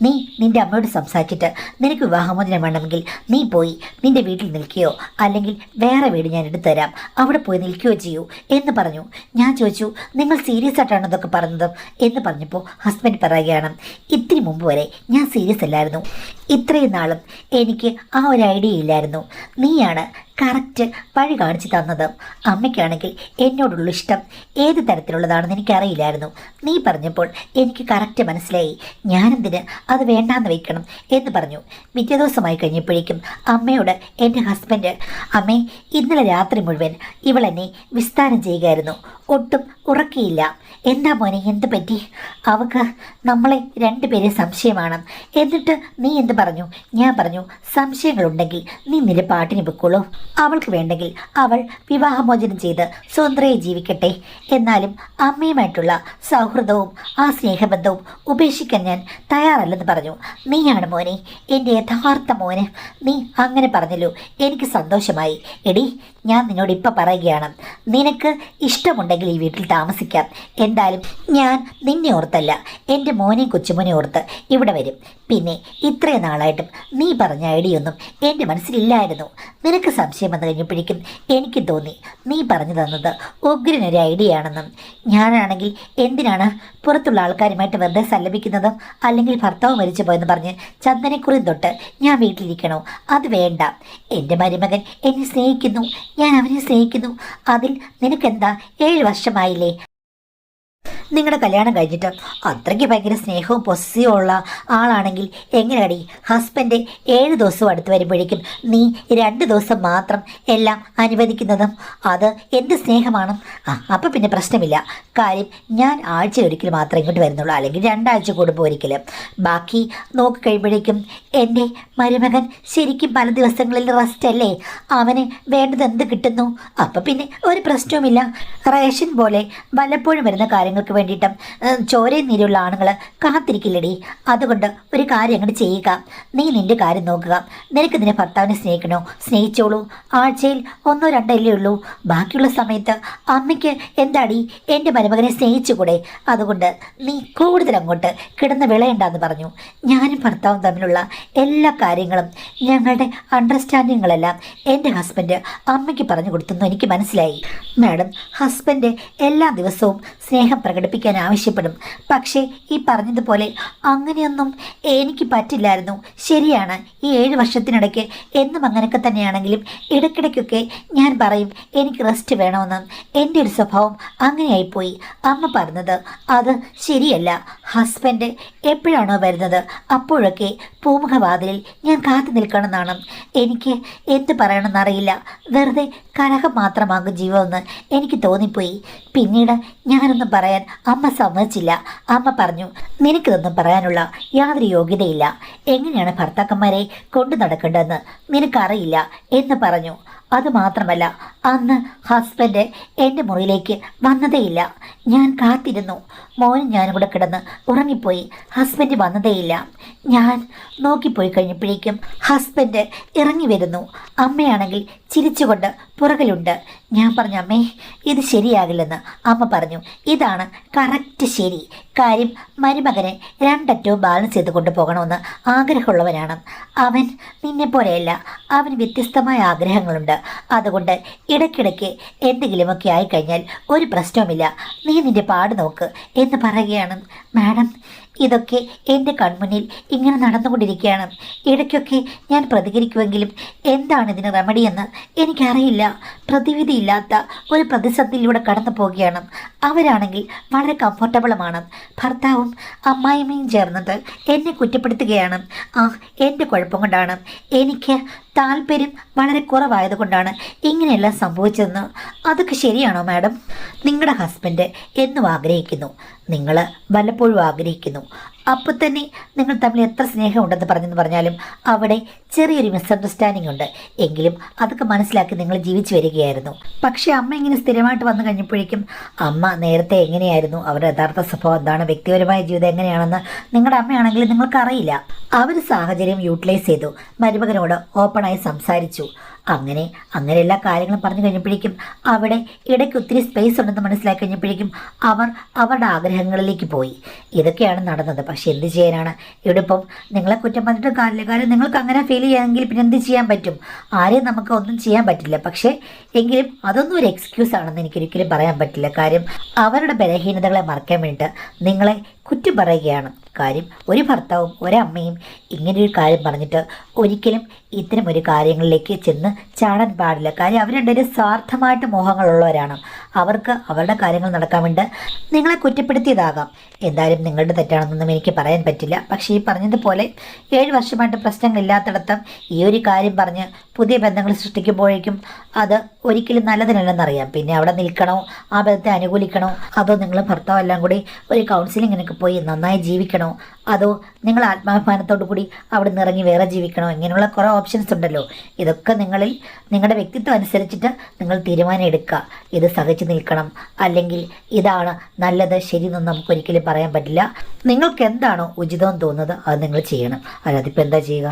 നീ നിൻ്റെ അമ്മയോട് സംസാരിച്ചിട്ട് നിനക്ക് വിവാഹമോചനം വേണമെങ്കിൽ നീ പോയി നിൻ്റെ വീട്ടിൽ നിൽക്കുകയോ അല്ലെങ്കിൽ വേറെ വീട് ഞാൻ എടുത്തുതരാം, അവിടെ പോയി നിൽക്കുകയോ ചെയ്യൂ എന്ന് പറഞ്ഞു. ഞാൻ ചോദിച്ചു, നിങ്ങൾ സീരിയസ് ആയിട്ടാണ് ഇതൊക്കെ പറഞ്ഞത് എന്ന് പറഞ്ഞപ്പോൾ ഹസ്ബൻഡ് പറയുകയാണ്, ഇത്തിരി മുമ്പ് വരെ ഞാൻ സീരിയസ് അല്ലായിരുന്നു. ഇത്രയും നാളും എനിക്ക് ആ ഒരു ഐഡിയ ഇല്ലായിരുന്നു. നീയാണ് കറക്റ്റ് വഴി കാണിച്ചു തന്നത്. അമ്മയ്ക്കാണെങ്കിൽ എന്നോടുള്ള ഇഷ്ടം ഏത് തരത്തിലുള്ളതാണെന്ന് എനിക്കറിയില്ലായിരുന്നു. നീ പറഞ്ഞപ്പോൾ എനിക്ക് കറക്റ്റ് മനസ്സിലായി. ഞാനെന്തിന് അത് വേണ്ടാന്ന് വയ്ക്കണം എന്ന് പറഞ്ഞു. പിറ്റേ ദിവസമായി കഴിഞ്ഞപ്പോഴേക്കും അമ്മയോട് എൻ്റെ ഹസ്ബൻഡ്, അമ്മേ ഇന്നലെ രാത്രി മുഴുവൻ ഇവളെന്നെ വിസ്താരം ചെയ്യുകയായിരുന്നു, ഒട്ടും ഉറക്കിയില്ല. എന്താ മോനെ, എന്ത് പറ്റി? അവൾക്ക് നമ്മളെ 2 പേരെ സംശയമാണ്. എന്നിട്ട് നീ എന്ത് പറഞ്ഞു? ഞാൻ പറഞ്ഞു, സംശയങ്ങളുണ്ടെങ്കിൽ നീ നിന്റെ പാട്ടിന് പൊക്കോളൂ, അവൾക്ക് വേണ്ടെങ്കിൽ അവൾ വിവാഹമോചനം ചെയ്ത് സ്വതന്ത്രമായി ജീവിക്കട്ടെ. എന്നാലും അമ്മയുമായിട്ടുള്ള സൗഹൃദവും ആ സ്നേഹബന്ധവും ഉപേക്ഷിക്കാൻ ഞാൻ തയ്യാറല്ലെന്ന് പറഞ്ഞു. നീയാണ് മോനെ, എൻ്റെ യഥാർത്ഥ മോന്. നീ അങ്ങനെ പറഞ്ഞല്ലോ, എനിക്ക് സന്തോഷമായി. എടി, ഞാൻ നിന്നോട് ഇപ്പം പറയുകയാണ്, നിനക്ക് ഇഷ്ടമുണ്ടെങ്കിൽ ഈ വീട്ടിൽ താമസിക്കാം. എന്തായാലും ഞാൻ നിന്നെ ഓർത്തല്ല, എൻ്റെ മോനെയും കൊച്ചുമോനെ ഓർത്ത് ഇവിടെ വരും. പിന്നെ ഇത്രയും നാളായിട്ടും നീ പറഞ്ഞ ഐഡിയൊന്നും എൻ്റെ മനസ്സിലില്ലായിരുന്നു. നിനക്ക് സംശയം വന്നു കഴിഞ്ഞപ്പോഴേക്കും എനിക്ക് തോന്നി നീ പറഞ്ഞു തന്നത് ഉഗ്രനൊരു ഐഡിയ ആണെന്നും. ഞാനാണെങ്കിൽ എന്തിനാണ് പുറത്തുള്ള ആൾക്കാരുമായിട്ട് വെറുതെ സല്ലപിക്കുന്നതും അല്ലെങ്കിൽ ഭർത്താവ് മരിച്ചു പോയെന്ന് പറഞ്ഞ് ചന്ദനക്കുറി തൊട്ട് ഞാൻ വീട്ടിലിരിക്കണോ? അത് വേണ്ട. എൻ്റെ മരുമകൻ എന്നെ സ്നേഹിക്കുന്നു, ഞാൻ അവനെ സ്നേഹിക്കുന്നു. അതിൽ നിനക്കെന്താ? 7 വർഷമായില്ലേ നിങ്ങളുടെ കല്യാണം കഴിഞ്ഞിട്ട്? അത്രയ്ക്ക് ഭയങ്കര സ്നേഹവും പൊസസീവും ഉള്ള ആളാണെങ്കിൽ എങ്ങനെയാടി ഹസ്ബൻഡ് 7 ദിവസവും അടുത്ത് വരുമ്പോഴേക്കും നീ 2 ദിവസം മാത്രം എല്ലാം അനുവദിക്കുന്നതും? അത് എന്ത് സ്നേഹമാണ്? അപ്പം പിന്നെ പ്രശ്നമില്ല. കാര്യം ഞാൻ ആഴ്ചയൊരിക്കൽ മാത്രമേ ഇങ്ങോട്ട് വരുന്നുള്ളൂ, അല്ലെങ്കിൽ 2 ആഴ്ച കൂടുമ്പോൾ ഒരിക്കൽ. ബാക്കി നോക്കി കഴിയുമ്പോഴേക്കും എൻ്റെ മരുമകൻ ശരിക്കും പല ദിവസങ്ങളിൽ റെസ്റ്റ് അല്ലേ? അവന് വേണ്ടത് എന്ത് കിട്ടുന്നു? അപ്പം പിന്നെ ഒരു പ്രശ്നവുമില്ല. റേഷൻ പോലെ വല്ലപ്പോഴും വരുന്ന കാര്യങ്ങൾക്ക് വേണ്ടിയിട്ടും ചോരയും നീരുള്ള ആണുങ്ങൾ കാത്തിരിക്കില്ലടി. അതുകൊണ്ട് ഒരു കാര്യം അങ്ങോട്ട് ചെയ്യുക, നീ നിൻ്റെ കാര്യം നോക്കുക. നിനക്ക് നിന്റെ ഭർത്താവിനെ സ്നേഹിക്കണോ? സ്നേഹിച്ചോളൂ. ആഴ്ചയിൽ 1-2 അല്ലേ ഉള്ളൂ. ബാക്കിയുള്ള സമയത്ത് അമ്മയ്ക്ക് എന്താടി എൻ്റെ മരുമകനെ സ്നേഹിച്ചുകൂടെ? അതുകൊണ്ട് നീ കൂടുതൽ അങ്ങോട്ട് കിടന്ന് വിളയണ്ടെന്ന് പറഞ്ഞു. ഞാനും ഭർത്താവും തമ്മിലുള്ള എല്ലാ കാര്യങ്ങളും, ഞങ്ങളുടെ അണ്ടർസ്റ്റാൻഡിങ്ങുകളെല്ലാം എൻ്റെ ഹസ്ബൻഡ് അമ്മയ്ക്ക് പറഞ്ഞു കൊടുത്തെന്ന് എനിക്ക് മനസ്സിലായി. മാഡം, ഹസ്ബൻഡ് എല്ലാ ദിവസവും സ്നേഹം പ്രകടിപ്പിക്കാൻ ആവശ്യപ്പെടും. പക്ഷേ ഈ പറഞ്ഞതുപോലെ അങ്ങനെയൊന്നും എനിക്ക് പറ്റില്ലായിരുന്നു. ശരിയാണ്, ഈ 7 വർഷത്തിനിടയ്ക്ക് എന്നും അങ്ങനെയൊക്കെ തന്നെയാണെങ്കിലും ഇടയ്ക്കിടയ്ക്കൊക്കെ ഞാൻ പറയും എനിക്ക് റെസ്റ്റ് വേണമെന്ന്. എൻ്റെ ഒരു സ്വഭാവം അങ്ങനെയായിപ്പോയി. അമ്മ പറഞ്ഞത് അത് ശരിയല്ല. ഹസ്ബൻഡ് എപ്പോഴാണോ വരുന്നത് അപ്പോഴൊക്കെ പൂമുഖവാതിലിൽ ഞാൻ കാത്തു നിൽക്കണമെന്നാണ്. എനിക്ക് എന്ത് പറയണമെന്നറിയില്ല. വെറുതെ കലഹം മാത്രമാകും ജീവിതമെന്ന് എനിക്ക് തോന്നിപ്പോയി. പിന്നീട് ഞാനൊന്നും പറയാൻ അമ്മ സമ്മതിച്ചില്ല. അമ്മ പറഞ്ഞു, നിനക്കിതൊന്നും പറയാനുള്ള യാതൊരു യോഗ്യതയില്ല. എങ്ങനെയാണ് ഭർത്താക്കന്മാരെ കൊണ്ടു നടക്കേണ്ടതെന്ന് നിനക്കറിയില്ല എന്ന് പറഞ്ഞു. അതുമാത്രമല്ല, അന്ന് ഹസ്ബൻഡ് എൻ്റെ മുറിയിലേക്ക് വന്നതേയില്ല. ഞാൻ കാത്തിരുന്നു. മോനും ഞാനും കൂടെ കിടന്ന് ഉറങ്ങിപ്പോയി. ഹസ്ബൻഡ് വന്നതേയില്ല. ഞാൻ നോക്കിപ്പോയി കഴിഞ്ഞപ്പോഴേക്കും ഹസ്ബൻഡ് ഇറങ്ങി വരുന്നു. അമ്മയാണെങ്കിൽ ചിരിച്ചുകൊണ്ട് പുറകിലുണ്ട്. ഞാൻ പറഞ്ഞു, അമ്മേ ഇത് ശരിയാകില്ലെന്ന്. അമ്മ പറഞ്ഞു, ഇതാണ് കറക്റ്റ് ശരി. കാര്യം മരുമകനെ 2 അറ്റവും ബാലൻസ് ചെയ്ത് കൊണ്ടുപോകണമെന്ന് ആഗ്രഹമുള്ളവനാണ് അവൻ. നിന്നെപ്പോലെയല്ല, അവന് വ്യത്യസ്തമായ ആഗ്രഹങ്ങളുണ്ട്. അതുകൊണ്ട് ഇടയ്ക്കിടയ്ക്ക് എന്തെങ്കിലുമൊക്കെ ആയിക്കഴിഞ്ഞാൽ ഒരു പ്രശ്നവുമില്ല, നീ നിൻ്റെ പാട് നോക്ക് എന്ന് പറയുകയാണ്. മാഡം, ഇതൊക്കെ എൻ്റെ കൺമുന്നിൽ ഇങ്ങനെ നടന്നുകൊണ്ടിരിക്കുകയാണ്. ഇടയ്ക്കൊക്കെ ഞാൻ പ്രതികരിക്കുമെങ്കിലും എന്താണ് ഇതിന് റെമഡിയെന്ന് എനിക്കറിയില്ല. പ്രതിവിധിയില്ലാത്ത ഒരു പ്രതിസന്ധിയിലൂടെ കടന്നു പോവുകയാണ്. അവരാണെങ്കിൽ വളരെ കംഫർട്ടബിളുമാണ്. ഭർത്താവും അമ്മായിമ്മയും ചേർന്നിട്ട് എന്നെ കുറ്റപ്പെടുത്തുകയാണ്. എൻ്റെ കുഴപ്പം കൊണ്ടാണ്, എനിക്ക് താല്പര്യം വളരെ കുറവായതുകൊണ്ടാണ് ഇങ്ങനെയെല്ലാം സംഭവിച്ചതെന്ന്. അതൊക്കെ ശരിയാണോ മാഡം? നിങ്ങളുടെ ഹസ്ബൻഡ് എന്നും ആഗ്രഹിക്കുന്നു, നിങ്ങൾ വല്ലപ്പോഴും ആഗ്രഹിക്കുന്നു. അപ്പോൾ തന്നെ നിങ്ങൾ തമ്മിൽ എത്ര സ്നേഹമുണ്ടെന്ന് പറഞ്ഞെന്ന് പറഞ്ഞാലും അവിടെ ചെറിയൊരു മിസ്അണ്ടർസ്റ്റാൻഡിംഗ് ഉണ്ട്. എങ്കിലും അതൊക്കെ മനസ്സിലാക്കി നിങ്ങൾ ജീവിച്ചു വരികയായിരുന്നു. പക്ഷേ അമ്മ ഇങ്ങനെ സ്ഥിരമായിട്ട് വന്നു കഴിഞ്ഞപ്പോഴേക്കും, അമ്മ നേരത്തെ എങ്ങനെയായിരുന്നു, അവരുടെ യഥാർത്ഥ സ്വഭാവം എന്താണ്, വ്യക്തിപരമായ ജീവിതം എങ്ങനെയാണെന്ന് നിങ്ങളുടെ അമ്മയാണെങ്കിൽ നിങ്ങൾക്കറിയില്ല. അവർ സാഹചര്യം യൂട്ടിലൈസ് ചെയ്തു, മരുമകനോട് ഓപ്പണായി സംസാരിച്ചു. അങ്ങനെ എല്ലാ കാര്യങ്ങളും പറഞ്ഞു കഴിഞ്ഞപ്പോഴേക്കും അവിടെ ഇടയ്ക്ക് ഒത്തിരി സ്പേസ് ഉണ്ടെന്ന് മനസ്സിലാക്കി കഴിഞ്ഞപ്പോഴേക്കും അവർ അവരുടെ ആഗ്രഹങ്ങളിലേക്ക് പോയി. ഇതൊക്കെയാണ് നടന്നത്. പക്ഷെ എന്ത് ചെയ്യാനാണ്? ഇവിടെ ഇപ്പം നിങ്ങളെ കുറ്റം പറഞ്ഞിട്ട് കാര്യമില്ല. കാര്യം നിങ്ങൾക്ക് അങ്ങനെ ഫീൽ ചെയ്യാമെങ്കിൽ പിന്നെ എന്ത് ചെയ്യാൻ പറ്റും? ആരെയും നമുക്ക് ഒന്നും ചെയ്യാൻ പറ്റില്ല. പക്ഷേ എങ്കിലും അതൊന്നും ഒരു എക്സ്ക്യൂസ് ആണെന്ന് എനിക്കൊരിക്കലും പറയാൻ പറ്റില്ല. കാര്യം അവരുടെ ബലഹീനതകളെ മറക്കാൻ വേണ്ടിയിട്ട് നിങ്ങളെ കുറ്റം പറയുകയാണ്. കാര്യം ഒരു ഭർത്താവും ഒരമ്മയും ഇങ്ങനെയൊരു കാര്യം പറഞ്ഞിട്ട് ഒരിക്കലും ഇത്തരം ഒരു കാര്യങ്ങളിലേക്ക് ചെന്ന് ചാടാൻ പാടില്ല. കാര്യം അവർ രണ്ടുപേരും സ്വാർത്ഥമായിട്ട് മോഹങ്ങളുള്ളവരാണ്. അവർക്ക് അവരുടെ കാര്യങ്ങൾ നടക്കാൻ വേണ്ടി നിങ്ങളെ കുറ്റപ്പെടുത്തിയതാകാം. എന്തായാലും നിങ്ങളുടെ തെറ്റാണെന്നൊന്നും എനിക്ക് പറയാൻ പറ്റില്ല. പക്ഷേ ഈ പറഞ്ഞതുപോലെ 7 വർഷമായിട്ട് പ്രശ്നങ്ങളില്ലാത്തിടത്തും ഈ ഒരു കാര്യം പറഞ്ഞ് പുതിയ ബന്ധങ്ങൾ സൃഷ്ടിക്കുമ്പോഴേക്കും അത് ഒരിക്കലും നല്ലതിനല്ലെന്നറിയാം. പിന്നെ അവിടെ നിൽക്കണോ, ആ ബന്ധത്തെ അനുകൂലിക്കണോ, അതോ നിങ്ങൾ ഭർത്താവ് എല്ലാം കൂടി ഒരു കൗൺസിലിങ്ങിനൊക്കെ പോയി നന്നായി ജീവിക്കണോ, അതോ നിങ്ങൾ ആത്മാഭിമാനത്തോടു കൂടി അവിടെ നിന്ന് ഇറങ്ങി വേറെ ജീവിക്കണോ? ഇങ്ങനെയുള്ള കുറേ ഓപ്ഷൻസ് ഉണ്ടല്ലോ. ഇതൊക്കെ നിങ്ങളുടെ വ്യക്തിത്വം അനുസരിച്ചിട്ട് നിങ്ങൾ തീരുമാനം എടുക്കുക. ഇത് സഹിച്ചു നിൽക്കണം, അല്ലെങ്കിൽ ഇതാണ് നല്ലത് ശരി എന്നൊന്നും നമുക്കൊരിക്കലും പറയാൻ പറ്റില്ല. നിങ്ങൾക്ക് എന്താണോ ഉചിതം തോന്നുന്നത് അത് നിങ്ങൾ ചെയ്യണം. അല്ലാതെ ഇപ്പം എന്താ ചെയ്യുക?